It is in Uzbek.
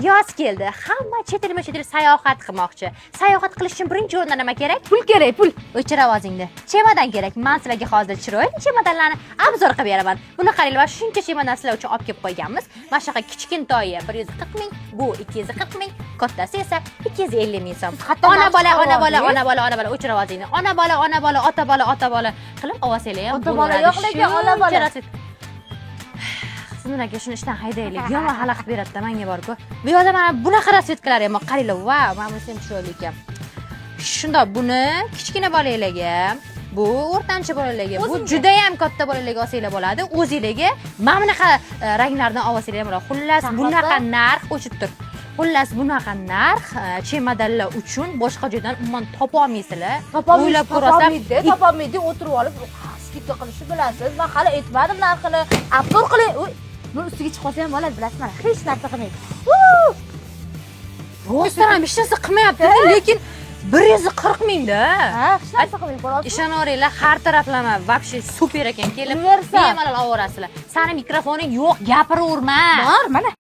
Yoz keldi. Hamma chet el sayohat qilmoqchi. Sayohat qilish uchun birinchi o'rinda nima kerak? Pul kerak, pul. O'chir ovozingni. Chemodan kerak. Men sizlarga hozir chiroyli chemodanlarni obzor qilib beraman. Buni qaranglar, shuncha chemodan sizlar uchun olib kelib qo'yganmiz. Mana shunaqa kichkintoyi 140 ming, bu 240 ming, kattasi esa 250 ming so'm. Ona bola, o'chir ovozingni. Ona bola, ota bola qilib ovozinglar ham. Ota bola yo'q lekin ona bola. Sizlarga shuni ishdan haydaylik. Yomon xalaqit beradi-da menga bor-ku. Bu yerda mana bunaqa rasvetkalar ham qaranglar. Vau, mana bunisi ham chiroyli ekan. Shunda buni kichkina bolalarga, bu o'rtancha bolalarga, bu juda ham katta bolalarga olsanglar bo'ladi. O'zingizlarga mana bunaqa ranglardan olsanglar ham bo'ladi. Xullas, bunaqa narx o'chib tur. Xullas, bunaqa narx chemodanlar uchun boshqa joydan umuman topa olmaysizlar. O'ylab ko'rasizlar. Topolmaydi, o'tirib olib skidka qilishni bilasiz. Men hali aytmadim narxini. Obzor qiling. Bu ustiga chiqib qolsa ham bo'ladi, bilasizmi? Hech narsa qilmaydi. Rostdan ham hech narsa qilmayapti, lekin 140 mingda. Ha, hech narsa qilmaydi, xolos. Ishonaveringlar, har taraflama вообще super ekan. Kelib, Bemalol bemalol ovorasizlar. Sani mikrofoning yo'q, gapiraverma. Bor, mana.